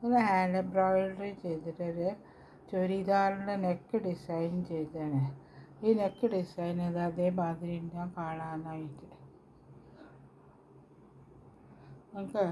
ഒരു hand embroidery ചെയ്തിട്ടൊരു ചുരിദാറിൻ്റെ neck design ചെയ്തതാണ്. ഈ നെക്ക് ഡിസൈൻ ഇത് അതേമാതിരി ഞാൻ കാണാനായിട്ട് നമുക്ക്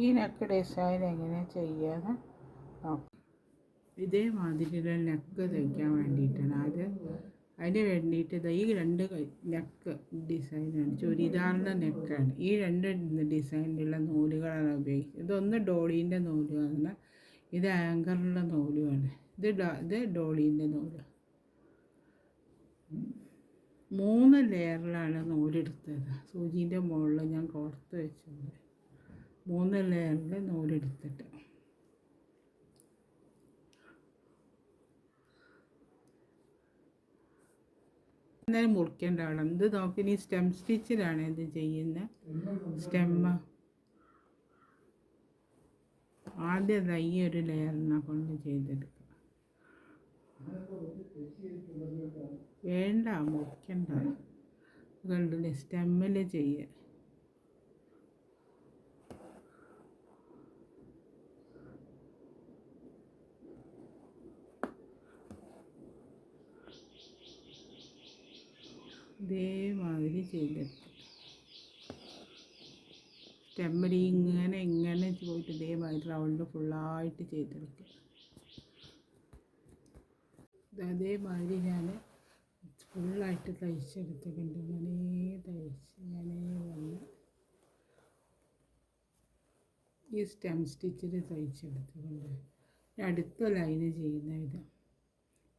ഈ നെക്ക് ഡിസൈൻ എങ്ങനെ ചെയ്യാന്ന് നോക്കാം. ഇതേമാതിരിയുള്ള നെക്ക് തയ്ക്കാൻ വേണ്ടിയിട്ടാണ് അതിന് വേണ്ടിയിട്ട് ഈ രണ്ട് നെക്ക് ഡിസൈനാണ്, ചുരിദാറിൻ്റെ നെക്കാണ്. ഈ രണ്ട് ഡിസൈനിലുള്ള നൂലുകളാണ് ഉപയോഗിക്കുന്നത്. ഇതൊന്ന് ഡോളീൻ്റെ നൂലുമാണ്, ഇത് ആങ്കറിൻ്റെ നൂലുമാണ്. ഇത് ഡോളീൻ്റെ നൂല്. 3 ലെയറിലാണ് നൂലെടുത്തത്. സൂചീൻ്റെ മുകളിൽ ഞാൻ കോർത്ത് വെച്ചത് 3 ലെയറിൽ നൂലെടുത്തിട്ട് എന്നാലും മുറിക്കേണ്ട വേണം. ഇത് നോക്കി, ഈ സ്റ്റെം സ്റ്റിച്ചിലാണ് ഇത് ചെയ്യുന്നത്. സ്റ്റെമ്മ് ആദ്യം ഈ ഒരു ലെയറിനെ കൊണ്ട് ചെയ്തെടുക്കുക. വേണ്ട, മുറിക്കണ്ട. കണ്ടില്ലേ, സ്റ്റെമ്മിൽ ചെയ്യുക. ഇതേമാതിരി ചെയ്തെടുക്കുക. സ്റ്റെമ്മിൽ ഇങ്ങനെ പോയിട്ട് ഇതേമാതിരി റൗണ്ട് ഫുള്ളായിട്ട് ചെയ്തെടുക്കുക. അതേമാതിരി ഞാൻ ഫുള്ളായിട്ട് തയ്ച്ചെടുത്തിട്ടുണ്ട്. ഇങ്ങനെ വന്ന് ഈ സ്റ്റെം സ്റ്റിച്ചിൽ തയ്ച്ചെടുത്തിട്ടുണ്ട്. അടുത്ത ലൈന് ചെയ്യുന്ന വിധം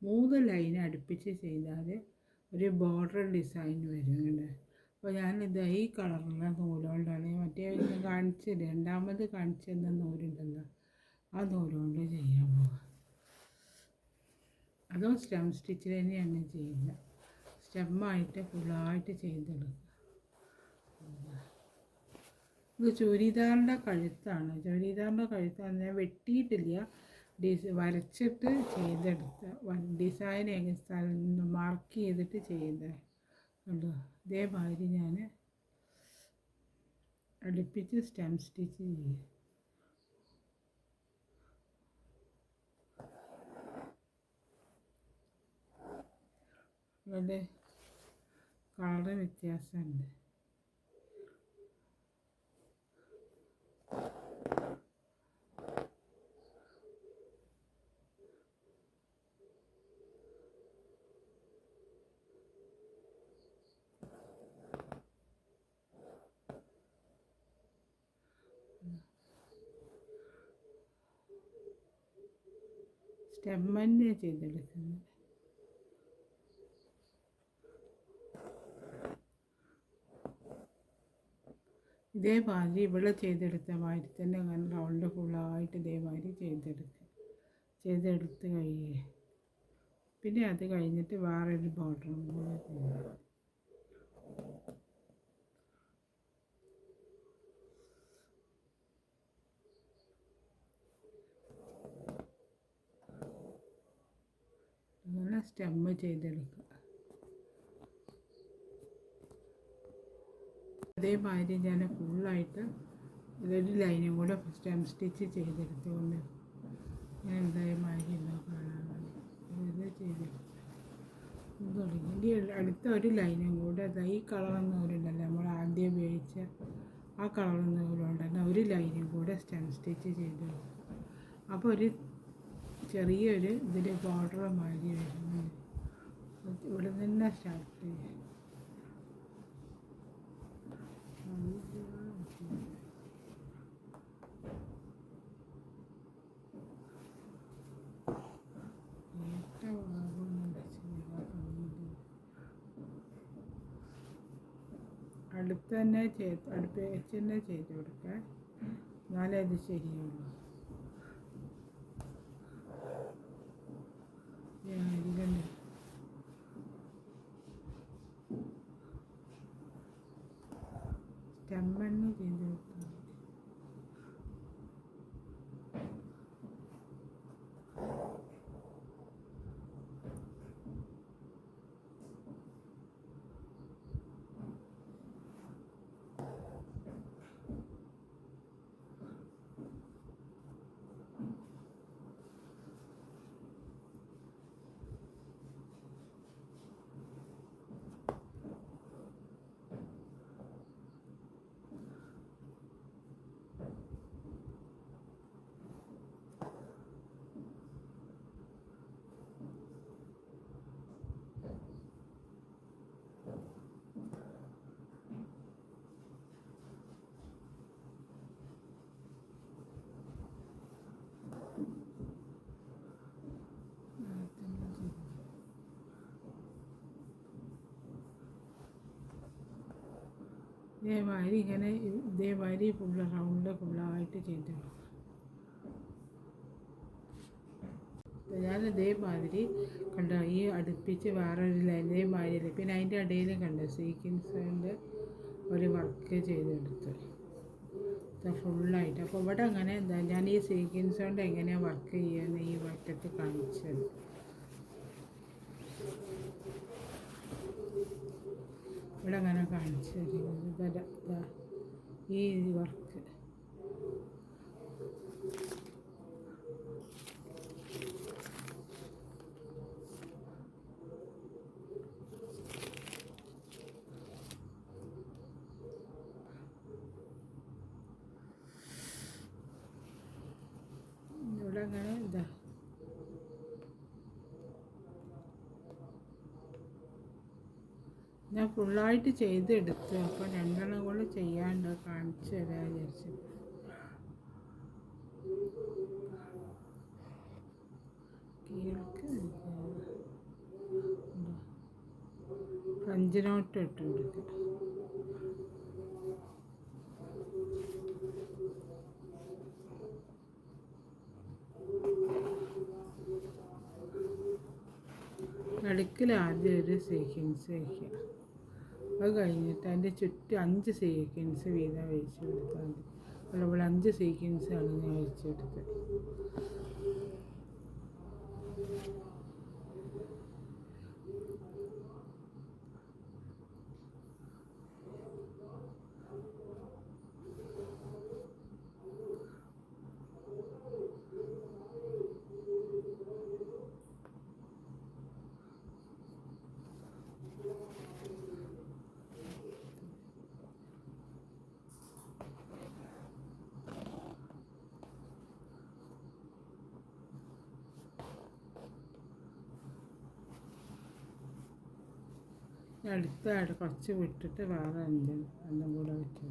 3 ലൈൻ അടുപ്പിച്ച് ചെയ്താൽ ഒരു ബോർഡർ ഡിസൈൻ വരുന്നുണ്ട്. അപ്പോൾ ഞാനിത് ഈ കളറുള്ള നൂലുകൊണ്ടാണ്, മറ്റേ രണ്ടാമത് കാണിച്ചു തന്ന നൂലുണ്ടല്ലോ, ആ നൂലുകൊണ്ട് ചെയ്യാൻ പോകുക. അതും സ്റ്റെം സ്റ്റിച്ചിൽ തന്നെയാണ് ചെയ്യുന്നത്. സ്റ്റെമ്മായിട്ട് ഫുള്ളായിട്ട് ചെയ്തെടുക്കുക. ഇത് ചുരിദാറിൻ്റെ കഴുത്താണ്. ചുരിദാറിൻ്റെ കഴുത്താണ്, ഞാൻ വെട്ടിയിട്ടില്ല, വരച്ചിട്ട് ചെയ്തെടുത്ത ഡിസൈൻ മാർക്ക് ചെയ്തിട്ട് ചെയ്ത കണ്ടോ. ഇതേമാതിരി ഞാൻ അടുപ്പിച്ച് സ്റ്റെം സ്റ്റിച്ച് ചെയ്യും. ഇവിടെ കളറ് വ്യത്യാസമുണ്ട്. സ്റ്റെമ്മന്നെ ചെയ്തെടുക്കുന്നത്. ഇതേമാതിരി ഇവിടെ ചെയ്തെടുത്ത മാതിരി തന്നെ അങ്ങനെ റൗണ്ട് ഫുള്ളായിട്ട് ഇതേമാതിരി ചെയ്തെടുത്ത് കഴിയുക. പിന്നെ അത് കഴിഞ്ഞിട്ട് വേറൊരു ബോർഡറും കൂടെ ചെയ്യുക. അങ്ങനെ സ്റ്റെമ്മ് ചെയ്തെടുക്കുക. അതേമാതിരി ഞാൻ ഫുള്ളായിട്ട് ഇതൊരു ലൈനും കൂടെ സ്റ്റെം സ്റ്റിച്ച് ചെയ്തെടുത്തുകൊണ്ട് ഞാൻ ഇതേമാതിരി കാണാൻ ഇത് ചെയ്തെടുത്തു തുടങ്ങി. അടുത്ത ഒരു ലൈനും കൂടെ ഈ കളർ നൂലുണ്ടല്ലോ, നമ്മൾ ആദ്യം ഉപയോഗിച്ച ആ കളർ നൂലുകൊണ്ടന്നെ ഒരു ലൈനും കൂടെ സ്റ്റെം സ്റ്റിച്ച് ചെയ്തെടുക്കും. അപ്പോൾ ഒരു ചെറിയൊരു ഇതിൽ ബോർഡർ മാതിരി വരുന്നു. ഇവിടെ തന്നെ സ്റ്റാർട്ട് ചെയ്യും. അടുപ്പ് വെച്ച് തന്നെ ചെയ്ത് കൊടുക്കുക, എന്നാലേ അത് ശരിയാവുള്ളൂ. ഇതിലുണ്ട്. സ്റ്റെമ്മണ്ണ് ചെയ്ത് കൊടുത്താൽ ഇതേമാതിരി ഫുള്ളായിട്ട് ചെയ്തെടുക്കും. ഞാൻ ഇതേമാതിരി കണ്ടോ ഈ അടുപ്പിച്ച് വേറൊരു ഇതേമാതിരി പിന്നെ അതിൻ്റെ ഇടയിൽ കണ്ടോ സീക്വൻസിൻ്റെ ഒരു വർക്ക് ചെയ്തെടുത്ത് ഫുള്ളായിട്ട്. അപ്പോൾ ഇവിടെ അങ്ങനെ എന്താ ഞാൻ ഈ സീക്വൻസ് കൊണ്ട് എങ്ങനെയാണ് വർക്ക് ചെയ്യുന്നത് ഈ വട്ടത്ത് കാണിച്ചത്. ഇവിടെ അങ്ങനെ കാണിച്ചു തരുന്നത് ഈ വർക്ക് ഇവിടെ അങ്ങനെ ഞാൻ ഫുള്ളായിട്ട് ചെയ്തെടുത്തു. അപ്പോൾ രണ്ടെണ്ണം കൂടെ ചെയ്യാണ്ട് കാണിച്ചു തരാൻ വിചാരിച്ചു. ഫ്രഞ്ച് നോട്ട് ഇട്ട് കൊടുക്കുക. നടുക്കിൽ ആദ്യം ഒരു സീക്വൻസ് വയ്ക്കുക. അത് കഴിഞ്ഞിട്ട് അതിൻ്റെ ചുറ്റും 5 സീക്വൻസ് വീതം വെച്ച് കൊടുത്താൽ മതി. അതുപോലെ 5 സീക്വൻസാണ് ഞാൻ വെച്ചെടുത്തത്. അടുത്ത കുറച്ച് വിട്ടിട്ട് വേറെ എല്ലാം കൂടെ വെച്ചു.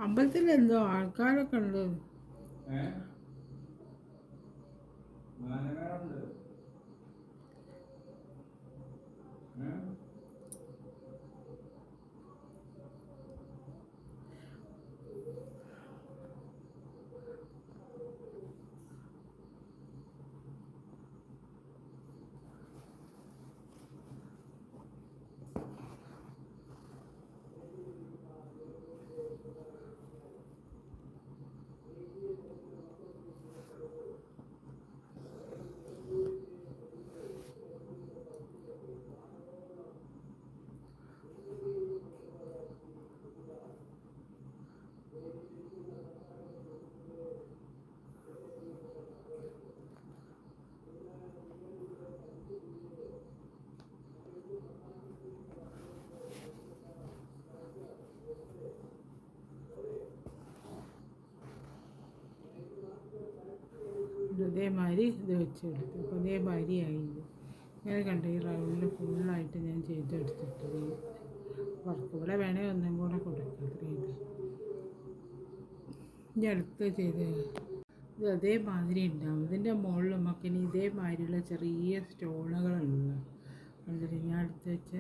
അമ്പലത്തിൽ എന്തോ ആൾക്കാരൊക്കെ ഉണ്ട്. ഇതേമാതിരി ഇത് വെച്ചെടുത്തു. അപ്പോൾ ഇതേമാതിരി ആയില്ല. ഇങ്ങനെ കണ്ട ഈ റൗണ്ടിൽ ഫുള്ളായിട്ട് ഞാൻ ചെയ്തെടുത്തിട്ട് വർക്ക് ഇവിടെ വേണേൽ ഒന്നും കൂടെ കൊടുക്കാം. അത്രയും ഇനി അടുത്ത് ചെയ്ത് ഇത് അതേമാതിരി ഉണ്ടാവും. ഇതിൻ്റെ മുകളിൽ നമുക്ക് ഇനി ഇതേമാതിരിയുള്ള ചെറിയ സ്റ്റോണുകളുള്ള കണ്ടിട്ട് ഞാൻ അടുത്ത് വെച്ച്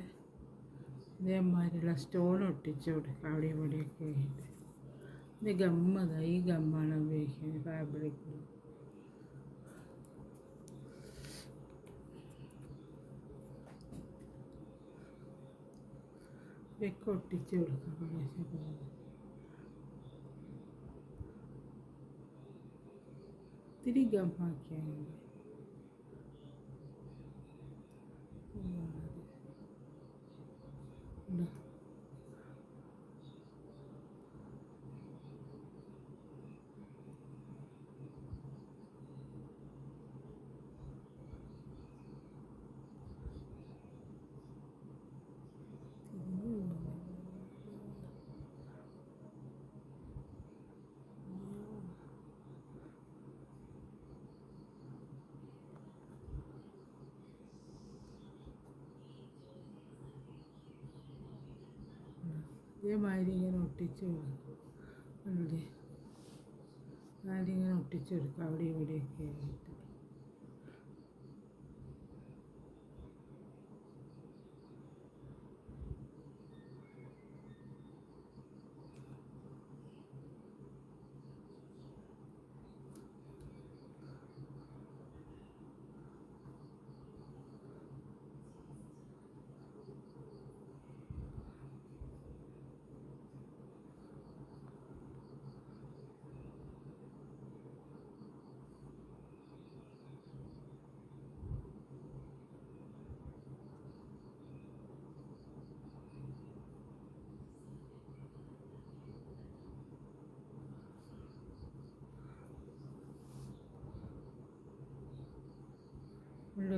ഇതേമാതിരിയുള്ള സ്റ്റോൺ ഒട്ടിച്ച് കൊടുക്കുക അവിടെ ഇവിടെയൊക്കെ ആയിട്ട്. ഇത് ഗമ്മതാ, ഈ ഗമ്മാണ് ഉപയോഗിക്കുന്നത് ഫാബ്രിക്കിൽ. ഇതൊക്കെ ഒട്ടിച്ച് കൊടുക്കുക കുറേശ്ശെ. ഇത്തിരി ഗമ്മാക്കിയാൽ മതി. ഇതേമാതിരി ഇങ്ങനെ ഒട്ടിച്ച് കൊടുക്കും. അല്ലേ മാതിരി ഇങ്ങനെ ഒട്ടിച്ച് കൊടുക്കുക അവിടെ ഇവിടെയൊക്കെ ആയിട്ട്.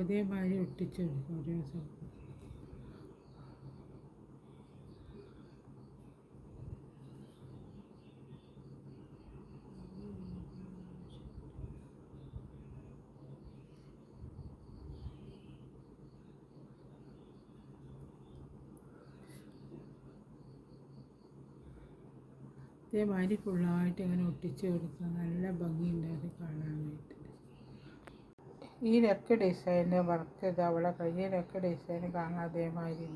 ഇതേമാതിരി ഒട്ടിച്ച് കൊടുക്കും ഓരോ സ്ഥലത്ത്. ഇതേമാതിരി ഫുള്ളായിട്ട് ഇങ്ങനെ ഒട്ടിച്ച് കൊടുക്കുക. നല്ല ഭംഗിയുണ്ട് അത് കാണാനായിട്ട്. ഈ നെക്ക് ഡിസൈന് വർക്ക് ഇത് അവിടെ കഴിഞ്ഞ നെക്ക് ഡിസൈൻ കാണാൻ അതേമാതിരി